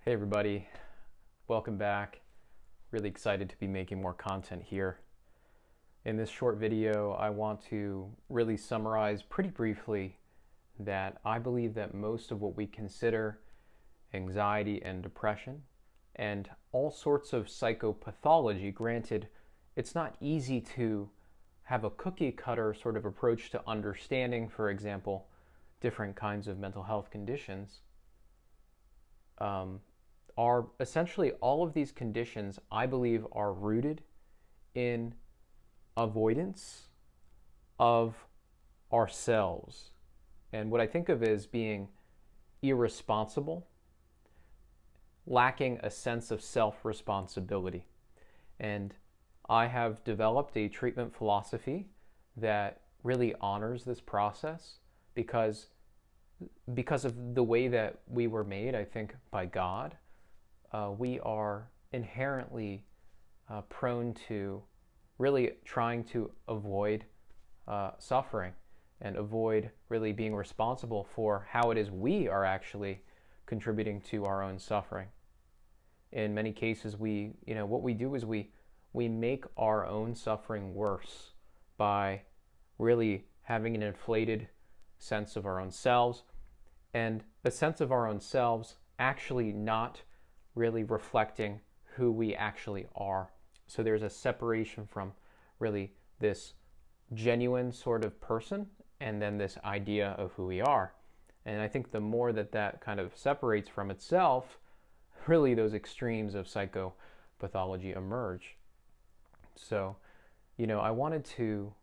Hey everybody, welcome back. Really excited to be making more content here. In this short video, I want to really summarize pretty briefly that I believe that most of what we consider anxiety and depression and all sorts of psychopathology, granted, it's not easy to have a cookie cutter sort of approach to understanding, for example, different kinds of mental health conditions. Are essentially all of these conditions, I believe, are rooted in avoidance of ourselves. And what I think of as being irresponsible, lacking a sense of self-responsibility. And I have developed a treatment philosophy that really honors this process because of the way that we were made, I think, by God. We are inherently prone to really trying to avoid suffering and avoid really being responsible for how it is we are actually contributing to our own suffering. In many cases, what we do is we make our own suffering worse by really having an inflated sense of our own selves, and a sense of our own selves actually not really reflecting who we actually are. So there's a separation from really this genuine sort of person and then this idea of who we are. And I think the more that kind of separates from itself, really those extremes of psychopathology emerge. So, I wanted to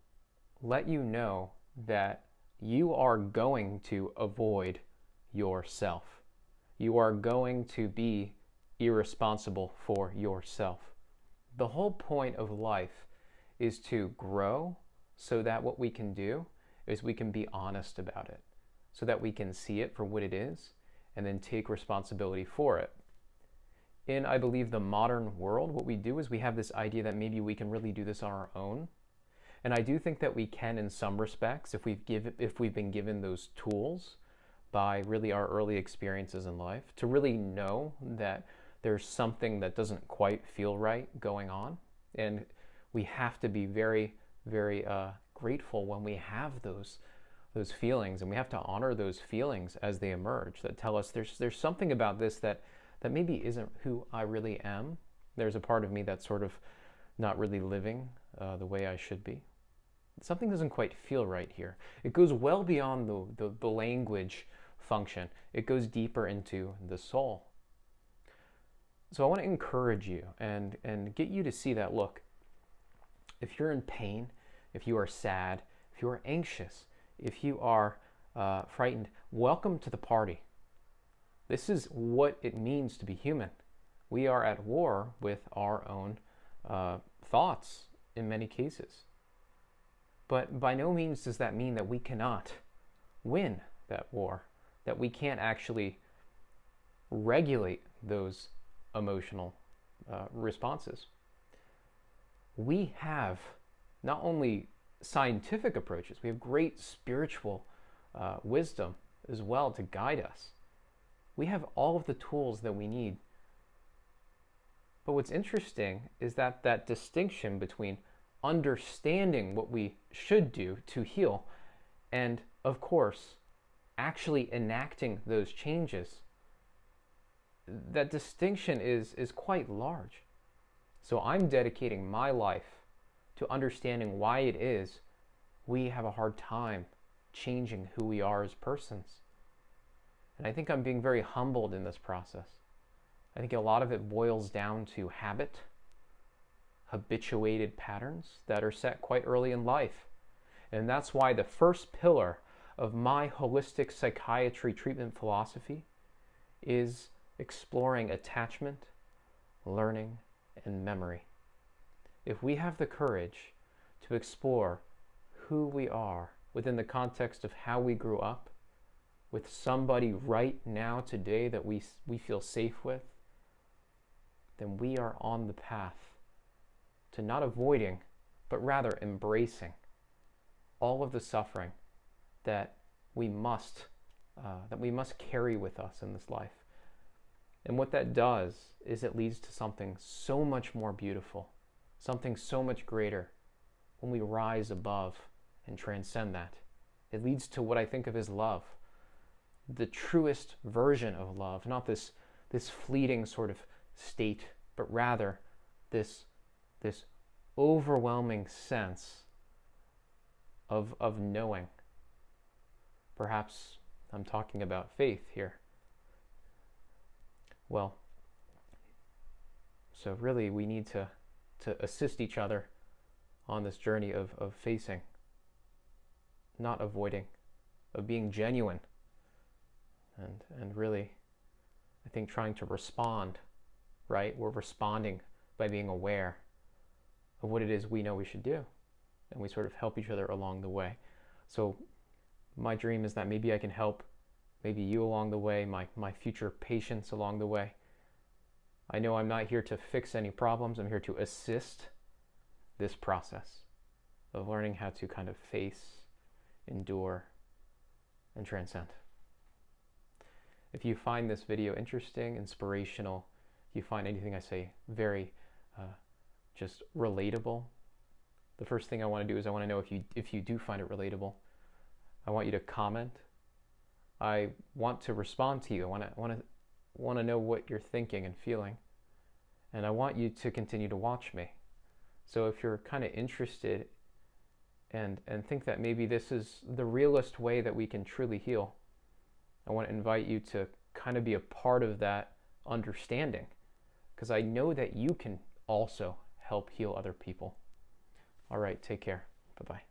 let you know that you are going to avoid yourself. You are going to be irresponsible for yourself. The whole point of life is to grow so that what we can do is we can be honest about it, so that we can see it for what it is and then take responsibility for it. In, I believe, the modern world, what we do is we have this idea that maybe we can really do this on our own. And I do think that we can in some respects if we've been given those tools by really our early experiences in life to really know that there's something that doesn't quite feel right going on. And we have to be very, very grateful when we have those feelings, and we have to honor those feelings as they emerge that tell us there's something about this that maybe isn't who I really am. There's a part of me that's sort of not really living the way I should be. Something doesn't quite feel right here. It goes well beyond the language function. It goes deeper into the soul. So I want to encourage you and get you to see that, look, if you're in pain, if you are sad, if you are anxious, if you are frightened, welcome to the party. This is what it means to be human. We are at war with our own thoughts in many cases. But by no means does that mean that we cannot win that war, that we can't actually regulate those emotional responses. We have not only scientific approaches, we have great spiritual wisdom as well to guide us. We have all of the tools that we need. But what's interesting is that distinction between understanding what we should do to heal and, of course, actually enacting those changes, that distinction is quite large. So I'm dedicating my life to understanding why it is we have a hard time changing who we are as persons. And I think I'm being very humbled in this process. I think a lot of it boils down to habit, habituated patterns that are set quite early in life. And that's why the first pillar of my holistic psychiatry treatment philosophy is exploring attachment, learning, and memory. If we have the courage to explore who we are within the context of how we grew up, with somebody right now today that we feel safe with, then we are on the path to not avoiding, but rather embracing all of the suffering that we must carry with us in this life. And what that does is it leads to something so much more beautiful, something so much greater when we rise above and transcend that. It leads to what I think of as love, the truest version of love, not this fleeting sort of state, but rather this overwhelming sense of knowing. Perhaps I'm talking about faith here. Well, so really we need to assist each other on this journey of facing, not avoiding, of being genuine, and really, I think, trying to respond, right? We're responding by being aware of what it is we know we should do, and we sort of help each other along the way. So my dream is that maybe I can help maybe you along the way, my future patients along the way. I know I'm not here to fix any problems. I'm here to assist this process of learning how to kind of face, endure, and transcend. If you find this video interesting, inspirational, if you find anything I say very just relatable, the first thing I want to do is I want to know if you do find it relatable. I want you to comment. I want to respond to you. I want to know what you're thinking and feeling. And I want you to continue to watch me. So if you're kind of interested and think that maybe this is the realest way that we can truly heal, I want to invite you to kind of be a part of that understanding, because I know that you can also help heal other people. All right, take care. Bye-bye.